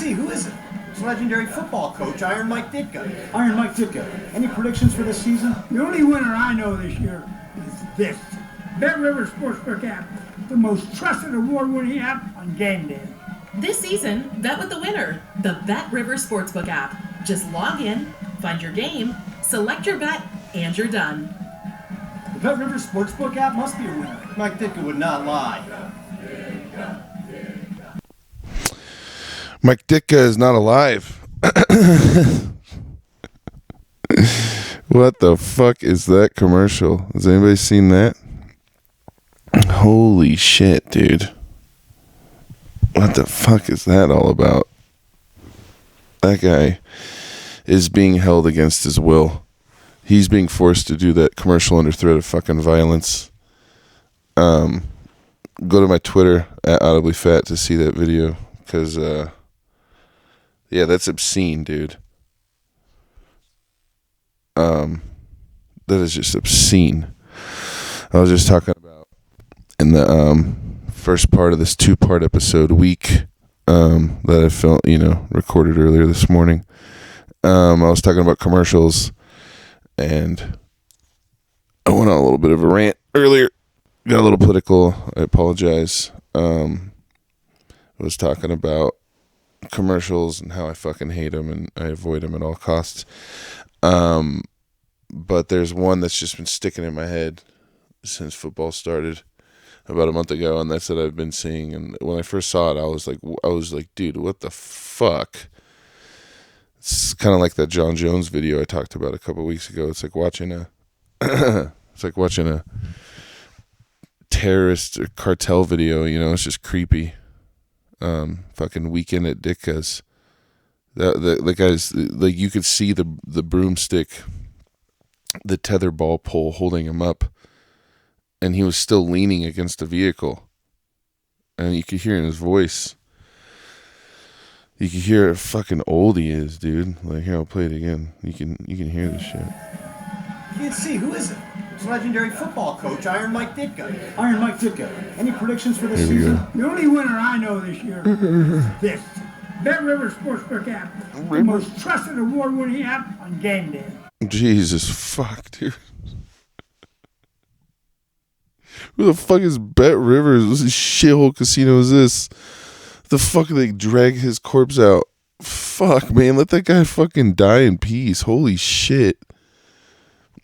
Can't see. Who is it? It's legendary football coach, Iron Mike Ditka. Iron Mike Ditka. Any predictions for this season? The only winner I know this year is this. Bet River Sportsbook app, the most trusted award-winning app on game day. This season, bet with the winner, the Bet River Sportsbook app. Just log in, find your game, select your bet, and you're done. The Bet River Sportsbook app must be a winner. Mike Ditka would not lie. Mike Ditka is not alive. What the fuck is that commercial? Has anybody seen that? Holy shit, dude. What the fuck is that all about? That guy is being held against his will. He's being forced to do that commercial under threat of fucking violence. Go to my Twitter at audiblyfat to see that video, because yeah, that's obscene, dude. That is just obscene. I was just talking about in the first part of this 2-part episode week that I felt, recorded earlier this morning. I was talking about commercials, and I went on a little bit of a rant earlier. Got a little political. I apologize. I was talking about commercials and how I fucking hate them and I avoid them at all costs. But there's one that's just been sticking in my head since football started about a month ago, and that's what I've been seeing. And when I first saw it, I was like, dude, what the fuck? It's kind of like that John Jones video I talked about a couple weeks ago. It's like watching a terrorist or cartel video. It's just creepy. Fucking Weekend at Ditka's. The guy's like, you could see the broomstick, the tetherball pole holding him up, and he was still leaning against the vehicle, and you could hear in his voice. You can hear how fucking old he is, dude. Like, here, I'll play it again. You can hear this shit. Can't see. Who is it? It's legendary football coach, Iron Mike Ditka. Iron Mike Ditka. Any predictions for this Here we season? go. The only winner I know this year is this. Bet River Sportsbook app, the most trusted award-winning app on game day. Jesus fuck, dude. Who the fuck is Bet Rivers? What shithole casino is this? The fuck they drag his corpse out? Fuck, man, let that guy fucking die in peace. Holy shit.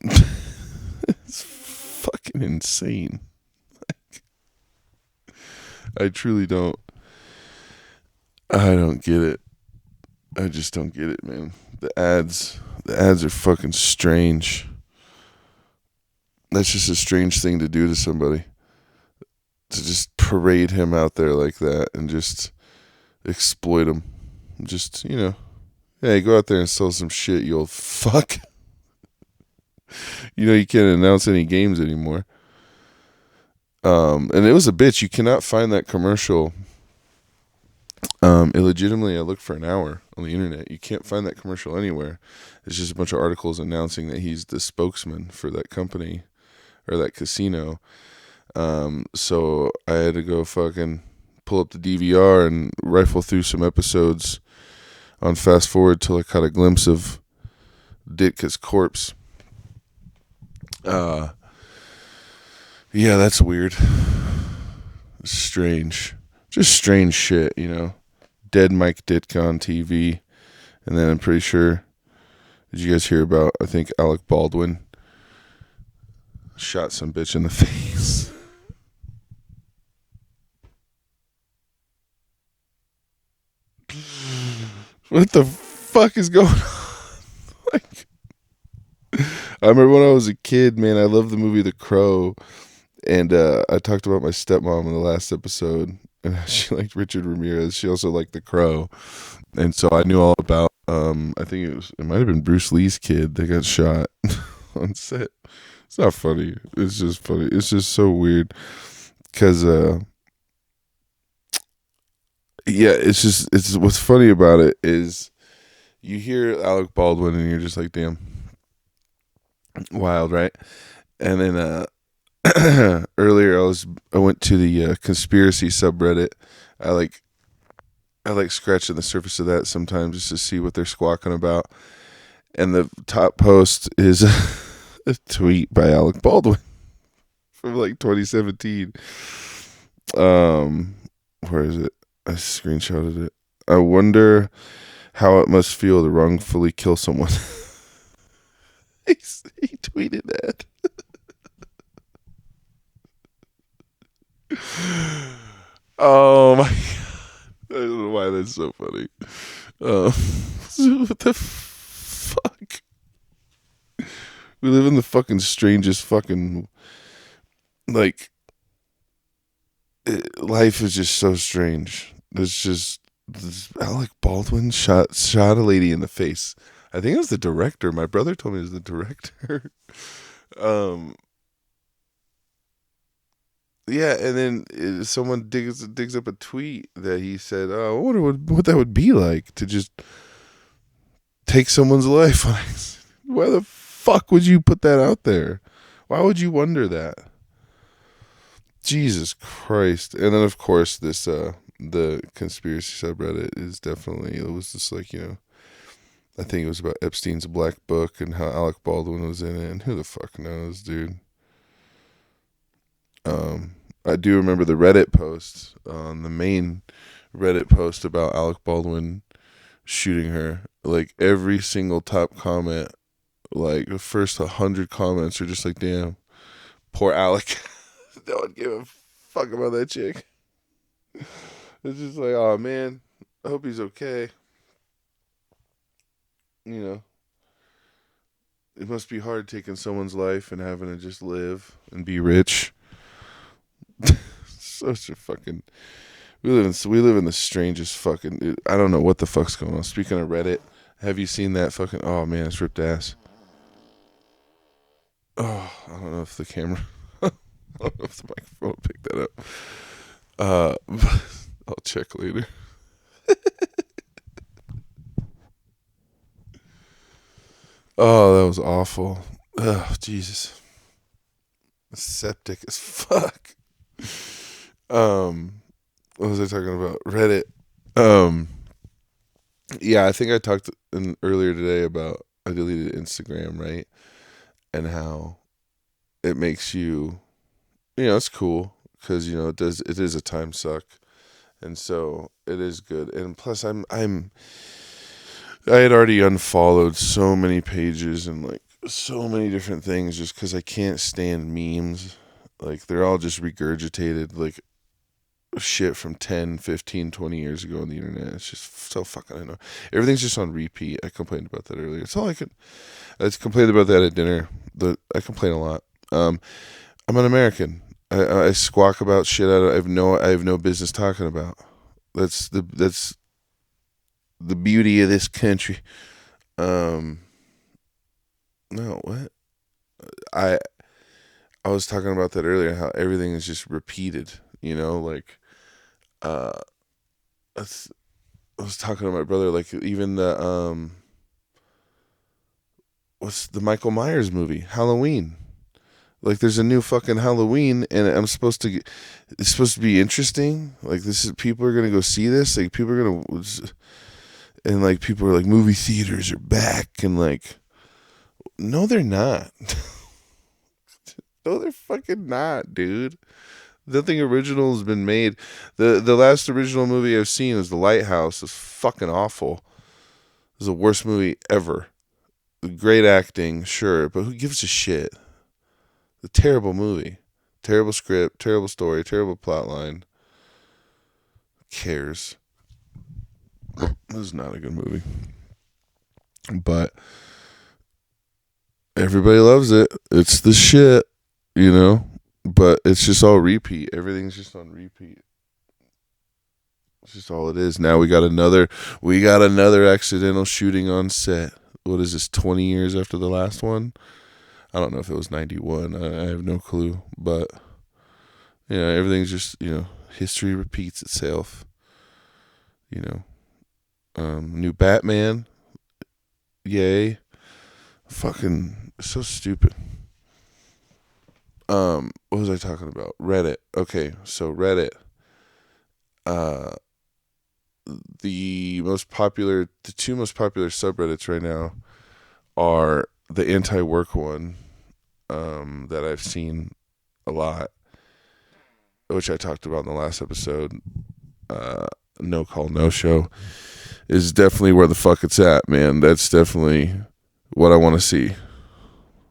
It's fucking insane. I truly don't. I don't get it. I just don't get it, man. The ads are fucking strange. That's just a strange thing to do to somebody. To just parade him out there like that and just exploit him. Just, hey, go out there and sell some shit, you old fuck. You can't announce any games anymore. And it was a bitch. You cannot find that commercial. Illegitimately, I looked for an hour on the internet. You can't find that commercial anywhere. It's just a bunch of articles announcing that he's the spokesman for that company or that casino. So I had to go fucking pull up the DVR and rifle through some episodes on fast forward till I caught a glimpse of Ditka's corpse. Yeah, that's weird. Strange. Just strange shit, Dead Mike Ditka on TV. And then I'm pretty sure, did you guys hear about, I think Alec Baldwin shot some bitch in the face? What the fuck is going on? Like, I remember when I was a kid, man, I loved the movie The Crow. And I talked about my stepmom in the last episode. And she liked Richard Ramirez. She also liked The Crow. And so I knew all about, I think it might have been Bruce Lee's kid that got shot on set. It's not funny. It's just funny. It's just so weird. Because, yeah, it's what's funny about it is you hear Alec Baldwin and you're just like, damn. Wild, right? And then, earlier I went to the conspiracy subreddit. I I like scratching the surface of that sometimes just to see what they're squawking about. And the top post is a tweet by Alec Baldwin from like 2017. Where is it? I screenshotted it. I wonder how it must feel to wrongfully kill someone. He tweeted that. Oh my god. I don't know why that's so funny. What the fuck? We live in the fucking strangest fucking, like, life is just so strange. It's just, Alec Baldwin shot a lady in the face. I think it was the director. My brother told me it was the director. Yeah, and then someone digs up a tweet that he said, "Oh, I wonder what that would be like to just take someone's life." Why the fuck would you put that out there? Why would you wonder that? Jesus Christ! And then of course this the conspiracy subreddit is definitely, it was just like, I think it was about Epstein's Black Book and how Alec Baldwin was in it, and who the fuck knows, dude. I do remember the Reddit post, the main Reddit post about Alec Baldwin shooting her. Like every single top comment, like the first 100 comments are just like, "Damn, poor Alec." No one gave a fuck about that chick. It's just like, oh man, I hope he's okay. It must be hard taking someone's life and having to just live and be rich. Such a fucking, we live in the strangest fucking, I don't know what the fuck's going on. Speaking of Reddit, have you seen that fucking, oh man, it's ripped ass. Oh, I don't know if the camera, I don't know if the microphone picked that up. I'll check later. Oh, that was awful. Oh, Jesus. Septic as fuck. What was I talking about? Reddit. Yeah, I think I talked earlier today about I deleted Instagram, right? And how it makes you, it's cool because it is a time suck, and so it is good. And plus, I had already unfollowed so many pages and like so many different things just because I can't stand memes. Like they're all just regurgitated like shit from 10, 15, 20 years ago on the internet. It's just so fucking annoying. Everything's just on repeat. I complained about that earlier. It's all I complained about that at dinner. I complain a lot. I'm an American. I squawk about shit I have no business talking about. That's the beauty of this country. No, what? I was talking about that earlier, how everything is just repeated, like, I was talking to my brother, like, even the, what's the Michael Myers movie, Halloween? Like, there's a new fucking Halloween, and it's supposed to be interesting. Like, people are gonna go see this. Like, people are gonna, and like, people are like, movie theaters are back, and like, no, they're not. No, they're fucking not, dude. Nothing original has been made. The last original movie I've seen is The Lighthouse. It's fucking awful. It's the worst movie ever. Great acting, sure, but who gives a shit? A terrible movie. Terrible script, terrible story, terrible plot line. Who cares? This is not a good movie. But everybody loves it. It's the shit, But it's just all repeat. Everything's just on repeat. It's just all it is. Now we got another accidental shooting on set. What is this, 20 years after the last one? I don't know if it was 91. I have no clue. But, everything's just, history repeats itself. New Batman. Yay. Fucking so stupid. What was I talking about? Reddit. Okay, so Reddit. the two most popular subreddits right now are the anti-work one, that I've seen a lot, which I talked about in the last episode. No call, no show is definitely where the fuck it's at, man. That's definitely what I want to see.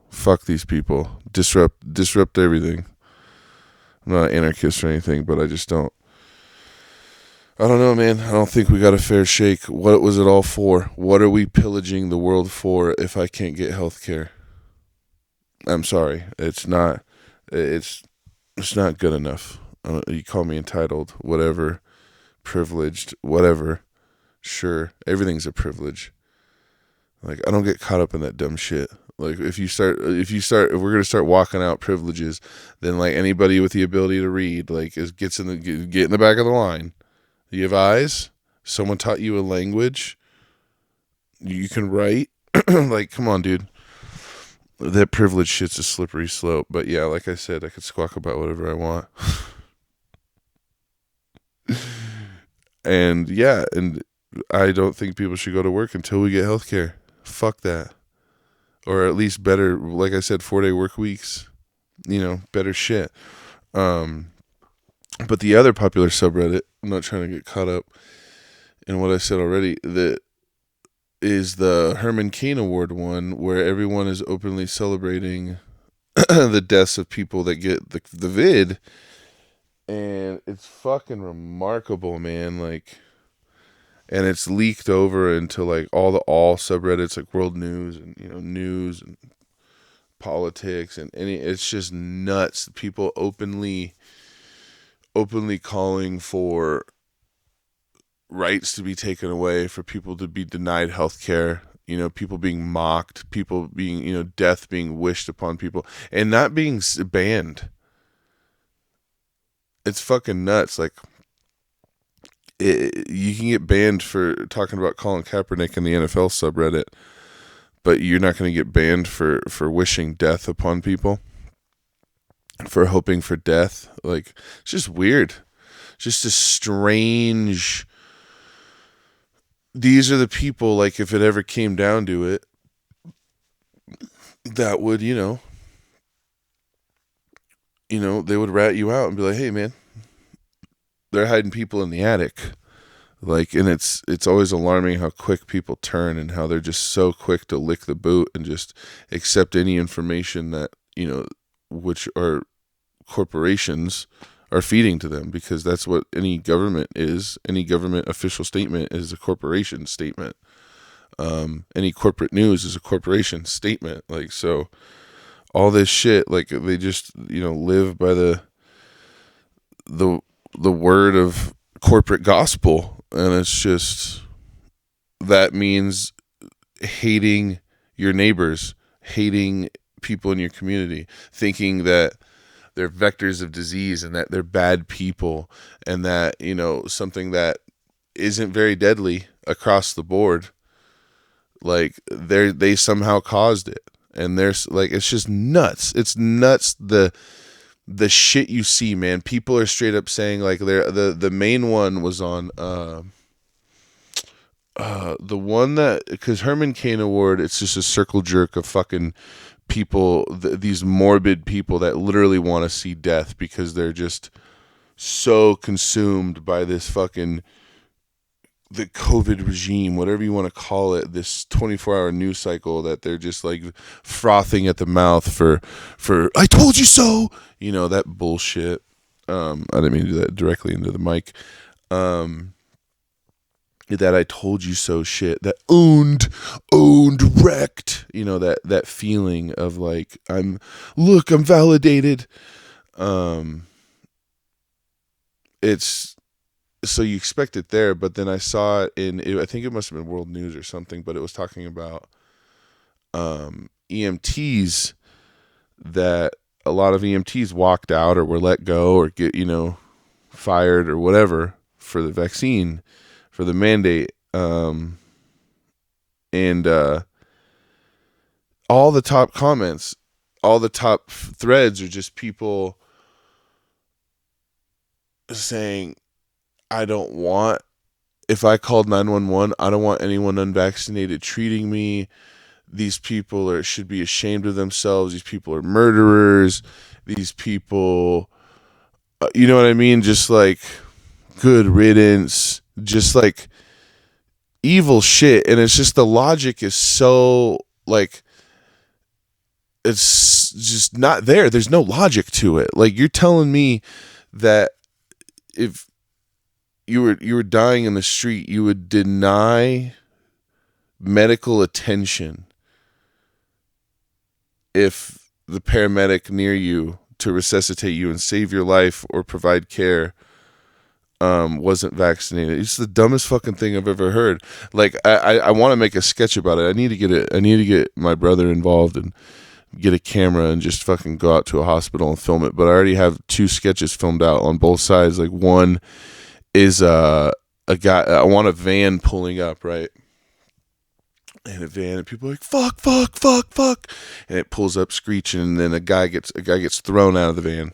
Fuck these people. Disrupt everything. I'm not an anarchist or anything, but I don't know, man. I don't think we got a fair shake. What was it all for? What are we pillaging the world for if I can't get health care? I'm sorry. It's not good enough. You call me entitled, whatever, privileged, whatever. Sure, everything's a privilege. Like, I don't get caught up in that dumb shit. Like, if we're gonna start walking out privileges, then like anybody with the ability to read, like, get in the back of the line. You have eyes. Someone taught you a language. You can write. Like, come on, dude. That privilege shit's a slippery slope. But yeah, like I said, I could squawk about whatever I want. And yeah, and I don't think people should go to work until we get health care. Fuck that. Or at least better, like I said, 4-day work weeks. Better shit. But the other popular subreddit, I'm not trying to get caught up in what I said already, that is the Herman Cain Award one, where everyone is openly celebrating the deaths of people that get the vid. And it's fucking remarkable, man. Like, and it's leaked over into like all subreddits, like world news and news and politics and it's just nuts. People openly calling for rights to be taken away, for people to be denied health care, people being mocked, people being, death being wished upon people and not being banned. It's fucking nuts. Like, you can get banned for talking about Colin Kaepernick in the NFL subreddit, but you're not going to get banned for wishing death upon people, for hoping for death. Like, it's just weird. Just a strange. These are the people, like, if it ever came down to it, that would, they would rat you out and be like, hey, man, they're hiding people in the attic. Like, and it's always alarming how quick people turn and how they're just so quick to lick the boot and just accept any information that, which are corporations are feeding to them, because that's what any government is. Any government official statement is a corporation statement. Any corporate news is a corporation statement. Like, so all this shit, like, they just, live by the word of corporate gospel. And it's just, that means hating your neighbors, hating people in your community, thinking that they're vectors of disease and that they're bad people, and that, something that isn't very deadly across the board, like, they somehow caused it. And there's, like, it's just nuts. It's nuts, the shit you see, man. People are straight up saying, like, the main one was on the one that, because Herman Cain Award, it's just a circle jerk of fucking people, these morbid people that literally want to see death because they're just so consumed by this fucking, the COVID regime, whatever you want to call it, this 24-hour news cycle, that they're just like frothing at the mouth for I told you so, that bullshit. I didn't mean to do that directly into the mic. That I told you so shit, that owned, wrecked, that feeling of like, I'm validated. It's, so you expect it there, but then I saw it I think it must have been World News or something, but it was talking about EMTs, that a lot of EMTs walked out or were let go or get, fired or whatever for the vaccine, for the mandate. And all the top comments, all the top threads are just people saying, I don't want if I called 911, I don't want anyone unvaccinated treating me. These people should be ashamed of themselves. These people are murderers. These people, you know what I mean? Just like good riddance, just like evil shit. And it's just the logic is so like, it's just not there. There's no logic to it. Like, you're telling me that if you were dying in the street, you would deny medical attention if the paramedic near you to resuscitate you and save your life or provide care wasn't vaccinated. It's the dumbest fucking thing I've ever heard. Like, I want to make a sketch about it. I need to get my brother involved and get a camera and just fucking go out to a hospital and film it. But I already have 2 sketches filmed out on both sides. Like, one is a guy, I want a van pulling up, right? And a van, and people are like, fuck, fuck, fuck, fuck. And it pulls up screeching, and then a guy gets thrown out of the van.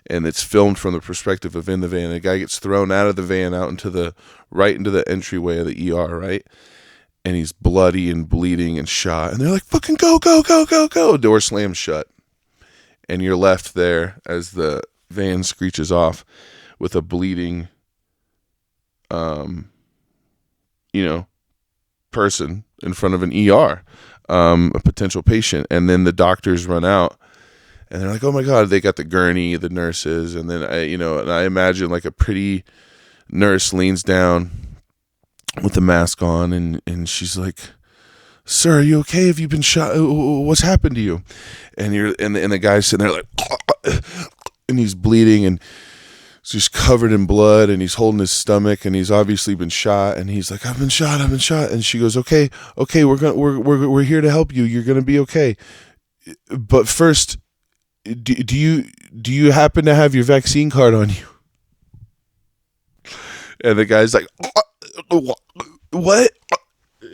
And it's filmed from the perspective of in the van. And a guy gets thrown out of the van out into right into the entryway of the ER, right? And he's bloody and bleeding and shot. And they're like, fucking go, go, go, go, go. Door slams shut. And you're left there as the van screeches off with a bleeding, person in front of an ER, a potential patient. And then the doctors run out and they're like, oh my God, they got the gurney, the nurses. And then I imagine like a pretty nurse leans down with the mask on and she's like, sir, are you okay? Have you been shot? What's happened to you? And the guy's sitting there like, and he's bleeding and he's covered in blood and he's holding his stomach and he's obviously been shot and he's like, I've been shot. And she goes, okay, we're here to help you. You're going to be okay. But first, do you happen to have your vaccine card on you? And the guy's like, what?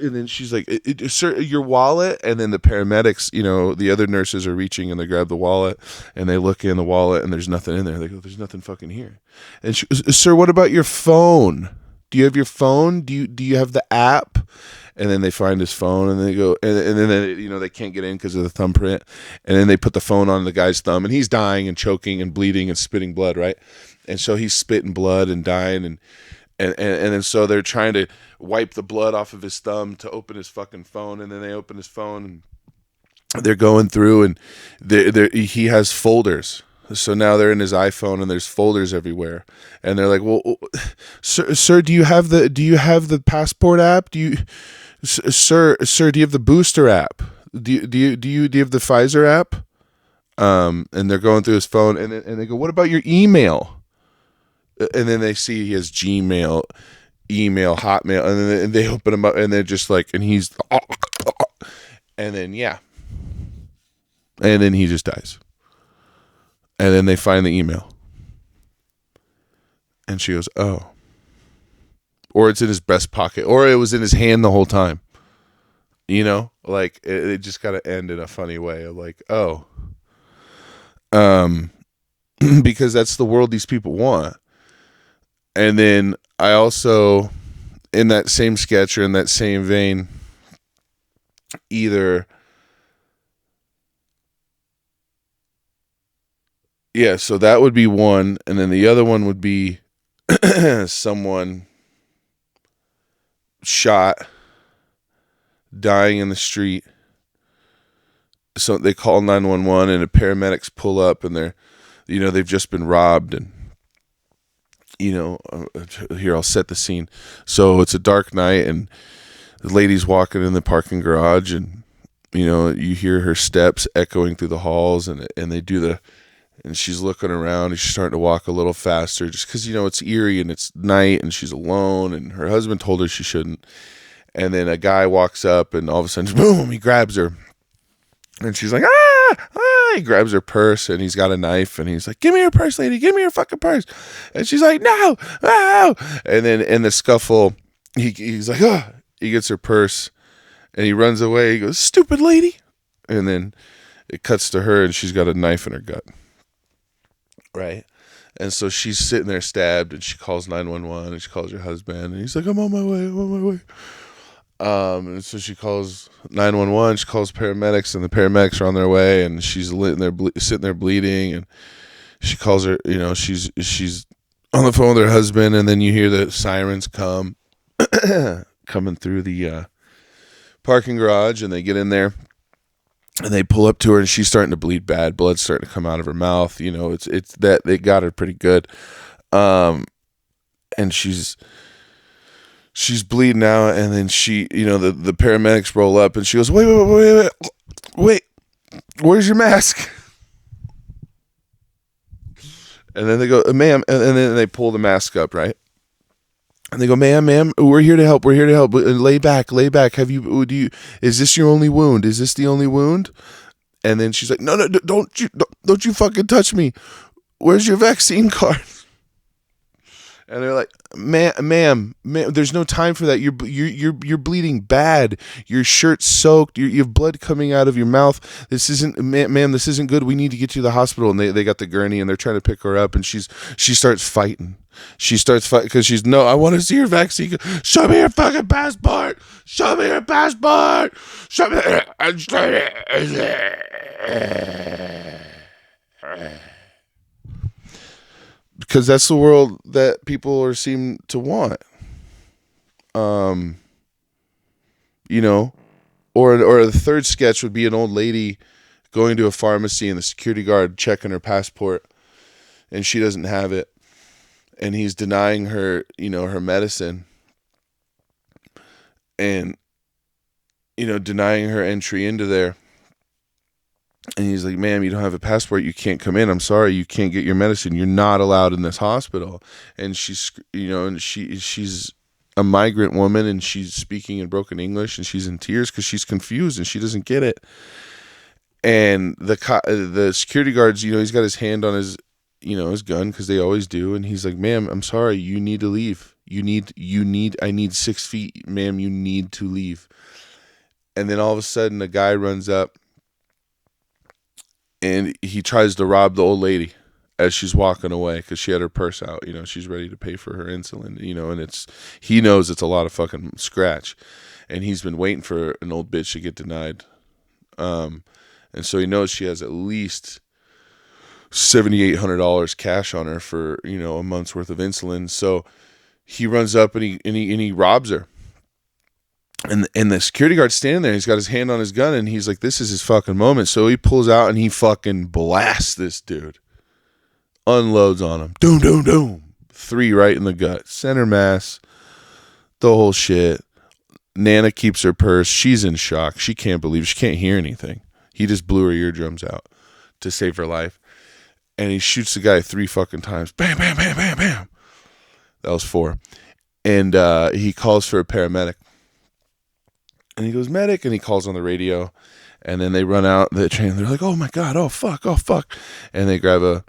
And then she's like, sir, your wallet. And then the paramedics, the other nurses are reaching and they grab the wallet and they look in the wallet and there's nothing in there. They go, there's nothing fucking here. And she goes, sir, what about your phone? Do you have your phone? Do you have the app? And then they find his phone and they go, and then they can't get in because of the thumbprint. And then they put the phone on the guy's thumb and he's dying and choking and bleeding and spitting blood, right? And so he's spitting blood and dying and then so they're trying to wipe the blood off of his thumb to open his fucking phone, and then they open his phone and they're going through and he has folders. So now they're in his iPhone and there's folders everywhere. And they're like, well, sir, do you have the passport app? Sir, do you have the booster app? Do you have the Pfizer app? And they're going through his phone and they go, what about your email? And then they see he has Gmail, email, Hotmail, and then they open him up, and they're just like, and he's, and then and then he just dies. And then they find the email, and she goes, oh, or it's in his breast pocket, or it was in his hand the whole time. Like it just got to end in a funny way of like, oh, because that's the world these people want. And then I also, in that same sketch or in that same vein, so that would be one. And then the other one would be someone shot, dying in the street. So they call 911 and the paramedics pull up and they're, they've just been robbed and, here, I'll set the scene. So it's a dark night and the lady's walking in the parking garage and, you hear her steps echoing through the halls and they do and she's looking around and she's starting to walk a little faster just because, it's eerie and it's night and she's alone and her husband told her she shouldn't. And then a guy walks up and all of a sudden, boom, he grabs her. And she's like, he grabs her purse and he's got a knife and he's like, give me your purse, lady, give me your fucking purse. And she's like, no. And then in the scuffle, he's like, he gets her purse and he runs away. He goes, stupid lady. And then it cuts to her and she's got a knife in her gut. Right. And so she's sitting there stabbed, and she calls 911, and she calls her husband, and he's like, I'm on my way. And so she calls 911, she calls paramedics, and the paramedics are on their way, and she's sitting there bleeding, and she calls her, she's on the phone with her husband, and then you hear the sirens coming through the parking garage, and they get in there, and they pull up to her, and she's starting to bleed bad. Blood's starting to come out of her mouth. It's that they got her pretty good. And she's bleeding out, and then the paramedics roll up, and she goes, wait, where's your mask? And then they go, ma'am, and then they pull the mask up, right? And they go, ma'am, we're here to help. Lay back. Is this your only wound? Is this the only wound? And then she's like, no, don't you fucking touch me. Where's your vaccine card? And they're like, ma'am, there's no time for that. You're bleeding bad. Your shirt's soaked. You have blood coming out of your mouth. This isn't, ma'am, this isn't good. We need to get you to the hospital. And they got the gurney, and they're trying to pick her up, and she starts fighting. Because I want to see your vaccine. Show me your fucking passport. Show me your passport. Show me. Because that's the world that people seem to want. Or the third sketch would be an old lady going to a pharmacy, and the security guard checking her passport, and she doesn't have it, and he's denying her, her medicine, and denying her entry into there. And he's like, ma'am, you don't have a passport. You can't come in. I'm sorry. You can't get your medicine. You're not allowed in this hospital. And she's a migrant woman, and she's speaking in broken English, and she's in tears because she's confused and she doesn't get it. And the security guards, he's got his hand on his gun, because they always do. And he's like, ma'am, I'm sorry. You need to leave. I need 6 feet, ma'am. You need to leave. And then all of a sudden, a guy runs up, and he tries to rob the old lady as she's walking away, because she had her purse out. She's ready to pay for her insulin, and he knows it's a lot of fucking scratch. And he's been waiting for an old bitch to get denied. And so he knows she has at least $7,800 cash on her for, a month's worth of insulin. So he runs up and he robs her. And the security guard's standing there. He's got his hand on his gun, and he's like, this is his fucking moment. So he pulls out, and he fucking blasts this dude. Unloads on him. Doom, doom, doom. 3 right in the gut. Center mass. The whole shit. Nana keeps her purse. She's in shock. She can't believe. She can't hear anything. He just blew her eardrums out to save her life. And he shoots the guy 3 fucking times. Bam, bam, bam, bam, bam. That was 4. And he calls for a paramedic. And he goes, medic, and he calls on the radio, and then they run out the train. They're like, oh my God, oh fuck, and they grab a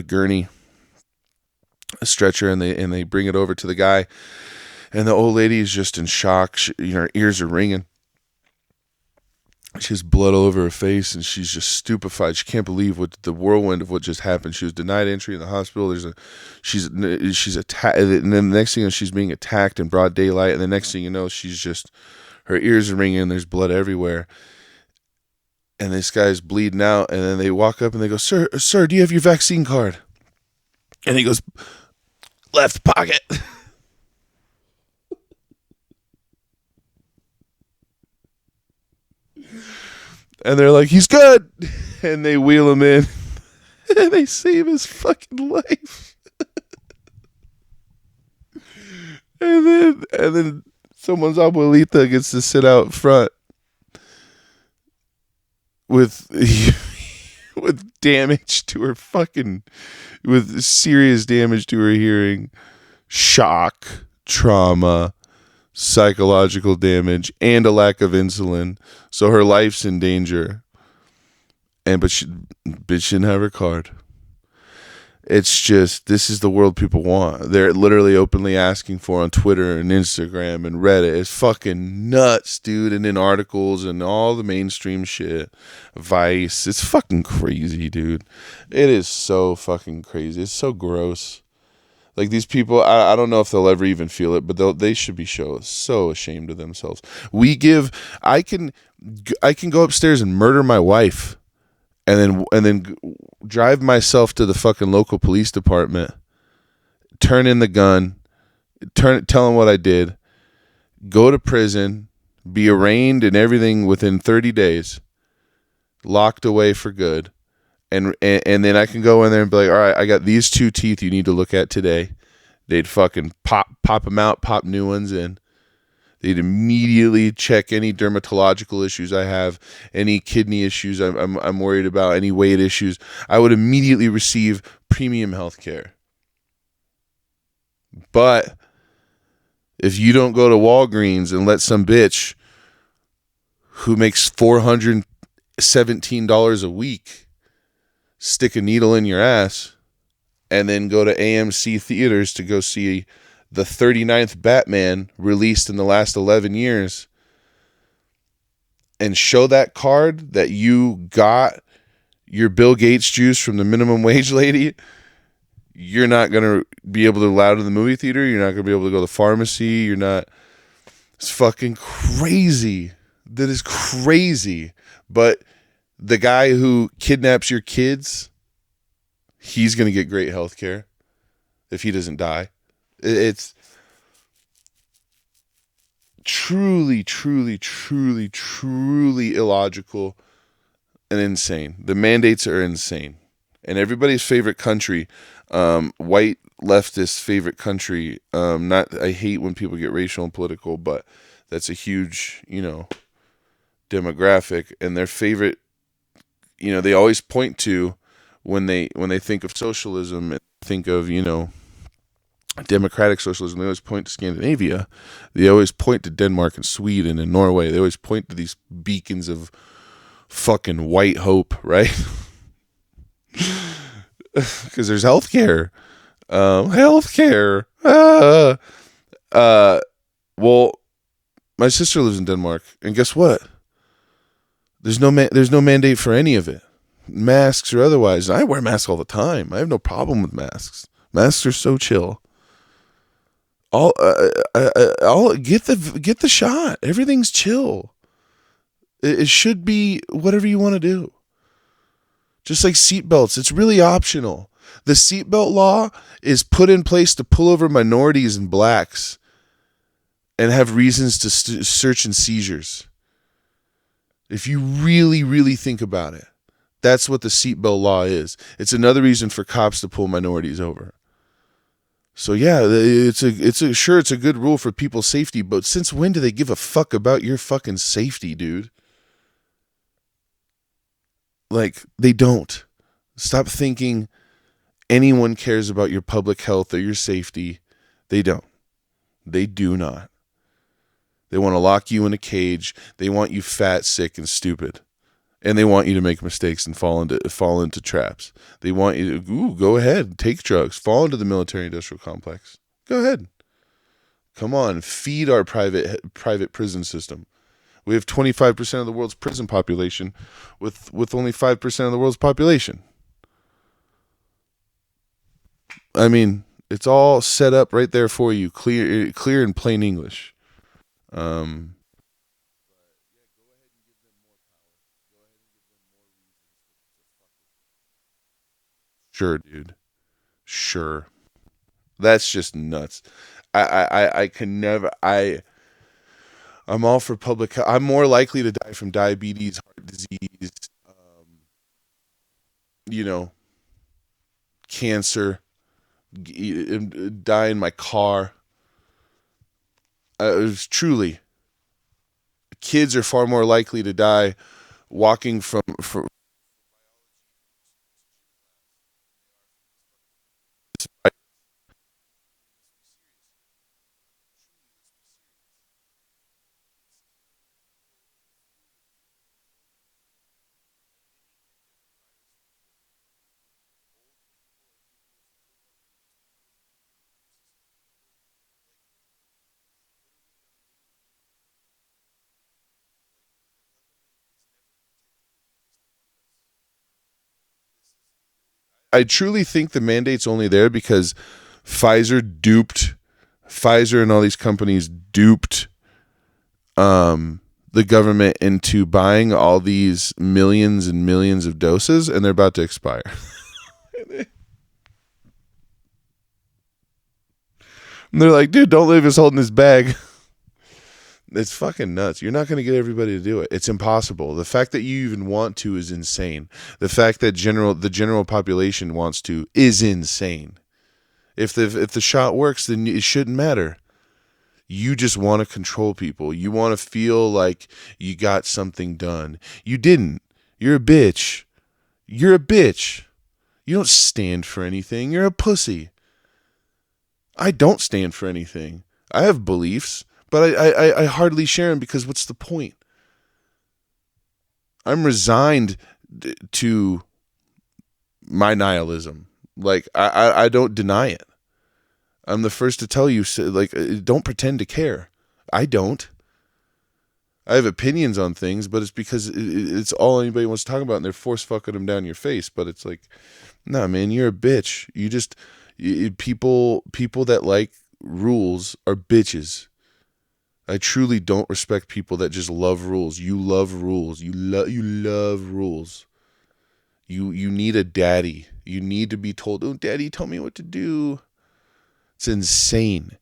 gurney, a stretcher, and they bring it over to the guy, and the old lady is just in shock. Her ears are ringing. She has blood all over her face, and she's just stupefied. She can't believe what the whirlwind of what just happened. She was denied entry in the hospital. She's attacked, and then the next thing you know, she's being attacked in broad daylight. And the next thing you know, her ears are ringing. There's blood everywhere, and this guy's bleeding out. And then they walk up and they go, "Sir, do you have your vaccine card?" And he goes, "Left pocket." And they're like, "He's good." And they wheel him in. And they save his fucking life. and then someone's abuelita gets to sit out front with damage to her with serious damage to her hearing, shock, trauma, psychological damage, and a lack of insulin. So her life's in danger. But she didn't have her card. It's just, this is the world people want. They're literally openly asking for on Twitter and Instagram and Reddit. It's fucking nuts, dude. And in articles and all the mainstream shit, Vice. It's fucking crazy, dude. It is so fucking crazy. It's so gross. Like, these people, I don't know if they'll ever even feel it, but they should be so ashamed of themselves. I can go upstairs and murder my wife, and then drive myself to the fucking local police department, turn in the gun, tell them what I did, go to prison, be arraigned and everything within 30 days, locked away for good. And then I can go in there and be like, all right, I got these 2 teeth you need to look at today. They'd fucking pop them out, pop new ones in. They'd immediately check any dermatological issues I have, any kidney issues I'm worried about, any weight issues. I would immediately receive premium health care. But if you don't go to Walgreens and let some bitch who makes $417 a week stick a needle in your ass and then go to AMC theaters to go see the 39th Batman released in the last 11 years and show that card that you got your Bill Gates juice from the minimum wage lady, you're not going to be able to allow to the movie theater. You're not going to be able to go to the pharmacy. It's fucking crazy. That is crazy. But the guy who kidnaps your kids, he's going to get great health care if he doesn't die. It's truly, truly, truly, truly illogical and insane. The mandates are insane. And everybody's favorite country, white leftist favorite country, I hate when people get racial and political, but that's a huge, demographic, and their favorite, they always point to when they think of socialism and think of, democratic socialism, they always point to Scandinavia. They always point to Denmark and Sweden and Norway. They always point to these beacons of fucking white hope, right? Because there's healthcare. Healthcare. Well, my sister lives in Denmark, and guess what? There's no mandate for any of it, masks or otherwise. I wear masks all the time. I have no problem with masks. Masks are so chill. I'll get the shot. Everything's chill. It should be whatever you want to do. Just like seatbelts, it's really optional. The seatbelt law is put in place to pull over minorities and blacks and have reasons to search and seizures. If you really, really think about it, that's what the seatbelt law is. It's another reason for cops to pull minorities over. So yeah, it's a good rule for people's safety, but since when do they give a fuck about your fucking safety, dude? Like, they don't. Stop thinking anyone cares about your public health or your safety. They don't. They do not. They want to lock you in a cage. They want you fat, sick, and stupid. And they want you to make mistakes and fall into traps. They want you to, go ahead, take drugs, fall into the military-industrial complex. Go ahead. Come on, feed our private prison system. We have 25% of the world's prison population with only 5% of the world's population. I mean, it's all set up right there for you, clear in plain English. Sure, dude. Sure. That's just nuts. I can never. I'm all for public health. I'm more likely to die from diabetes, heart disease, cancer, die in my car. It was truly. Kids are far more likely to die walking from I truly think the mandate's only there because Pfizer and all these companies duped the government into buying all these millions and millions of doses, and they're about to expire. And they're like, dude, don't leave us holding this bag. It's fucking nuts. You're not going to get everybody to do it. It's impossible. The fact that you even want to is insane. The fact that the general population wants to is insane. If the shot works, then it shouldn't matter. You just want to control people. You want to feel like you got something done. You didn't. You're a bitch. You're a bitch. You don't stand for anything. You're a pussy. I don't stand for anything. I have beliefs, but I hardly share them because what's the point? I'm resigned to my nihilism. Like, I don't deny it. I'm the first to tell you, like, don't pretend to care. I don't. I have opinions on things, but it's because it's all anybody wants to talk about, and they're force fucking them down your face. But it's like, nah, man, you're a bitch. You just people that like rules are bitches. I truly don't respect people that just love rules. You love rules. You love rules. You need a daddy. You need to be told, oh, daddy, tell me what to do. It's insane.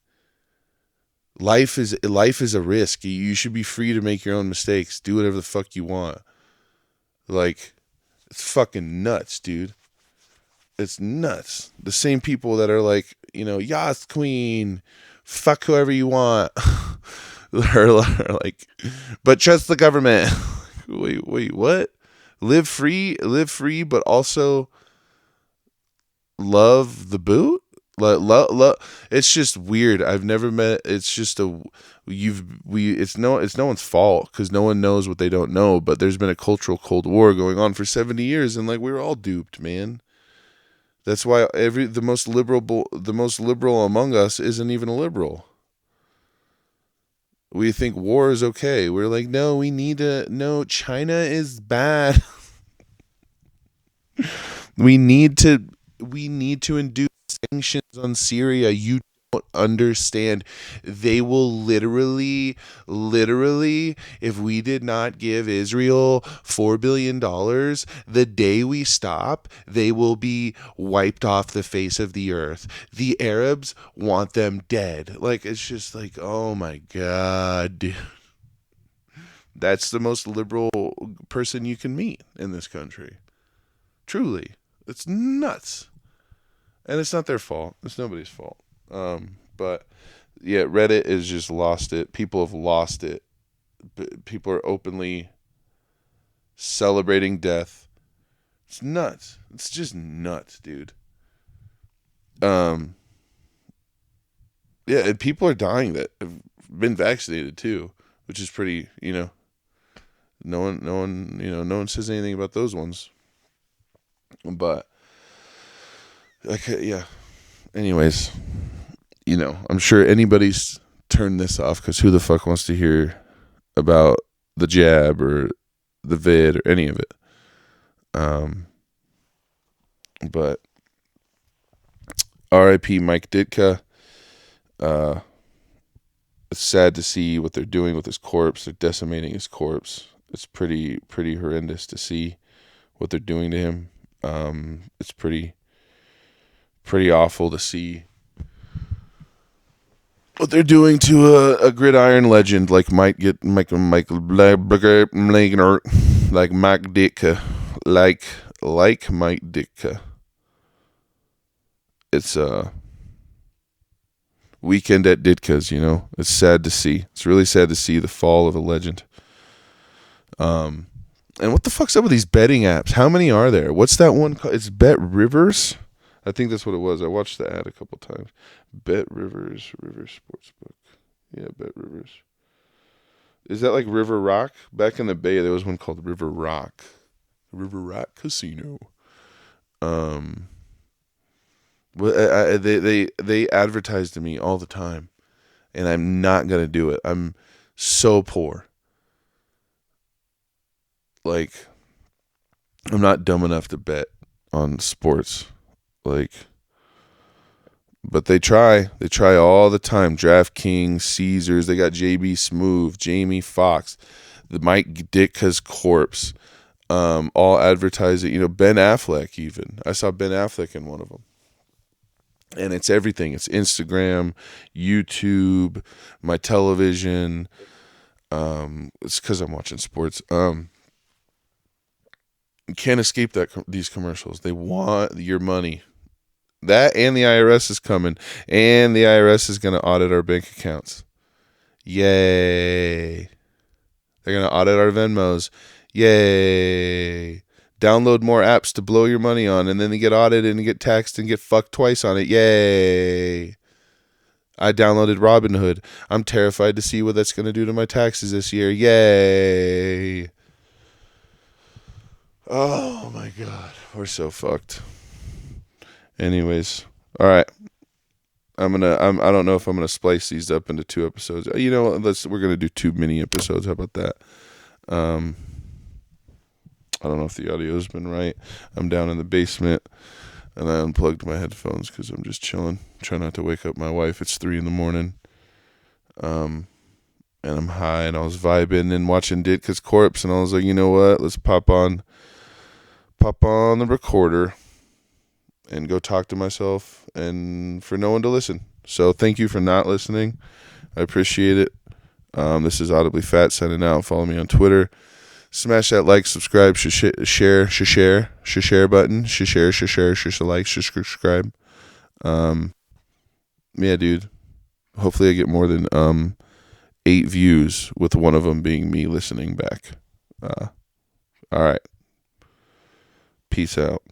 Life is a risk. You should be free to make your own mistakes. Do whatever the fuck you want. Like, it's fucking nuts, dude. It's nuts. The same people that are like, Yas Queen, fuck whoever you want. are like, but trust the government. Wait, what? Live free, but also love the boot? It's just weird. I've never met. It's just it's no one's fault because no one knows what they don't know. But there's been a cultural Cold War going on for 70 years, and like we were all duped, man. That's why the most liberal among us isn't even a liberal. We think war is okay. We're like, no, China is bad. We need to induce sanctions on Syria. You don't understand. They will literally, if we did not give Israel $4 billion, the day we stop, they will be wiped off the face of the earth. The Arabs want them dead. Like, it's just like, oh my God, dude. That's the most liberal person you can meet in this country. Truly. It's nuts. And it's not their fault. It's nobody's fault. But yeah, Reddit has just lost it. People have lost it. People are openly celebrating death. It's nuts. It's just nuts, dude. Yeah, and people are dying that have been vaccinated too, which is pretty, no one says anything about those ones. But yeah. Anyways, I'm sure anybody's turned this off because who the fuck wants to hear about the jab or the vid or any of it? But R.I.P. Mike Ditka. It's sad to see what they're doing with his corpse. They're decimating his corpse. It's pretty horrendous to see what they're doing to him. It's pretty awful to see what they're doing to a gridiron legend like Mike Ditka, like Mike Ditka. It's weekend at Ditka's. It's sad to see. It's really sad to see the fall of a legend. And what the fuck's up with these betting apps? How many are there? What's that one called? It's Bet Rivers. I think that's what it was. I watched the ad a couple times. Bet Rivers Sportsbook. Yeah, Bet Rivers. Is that like River Rock? Back in the Bay, there was one called River Rock Casino. They advertise to me all the time, and I'm not gonna do it. I'm so poor. Like, I'm not dumb enough to bet on sports. Like, but they try all the time. DraftKings, Caesars, they got JB Smoove, Jamie Foxx, the Mike Ditka's corpse, all advertising. Ben Affleck even. I saw Ben Affleck in one of them. And it's everything. It's Instagram, YouTube, my television. It's because I'm watching sports. You can't escape these commercials. They want your money. That and the IRS is coming. And the IRS is going to audit our bank accounts. Yay. They're going to audit our Venmos. Yay. Download more apps to blow your money on, and then they get audited and get taxed and get fucked twice on it. Yay. I downloaded Robinhood. I'm terrified to see what that's going to do to my taxes this year. Yay. Oh, my God. We're so fucked. Anyways. All right. I don't know if I'm going to splice these up into 2 episodes. We're going to do 2 mini episodes. How about that? I don't know if the audio's been right. I'm down in the basement, and I unplugged my headphones because I'm just chilling. Try not to wake up my wife. It's 3 a.m. And I'm high, and I was vibing and watching Ditka's corpse, and I was like, you know what? Let's pop on the recorder and go talk to myself and for no one to listen. So thank you for not listening. I appreciate it. This is Audibly Fat signing out. Follow me on Twitter. Smash that like, subscribe, share button. Like, subscribe. Yeah, dude. Hopefully I get more than 8 views, with one of them being me listening back. All right. Peace out.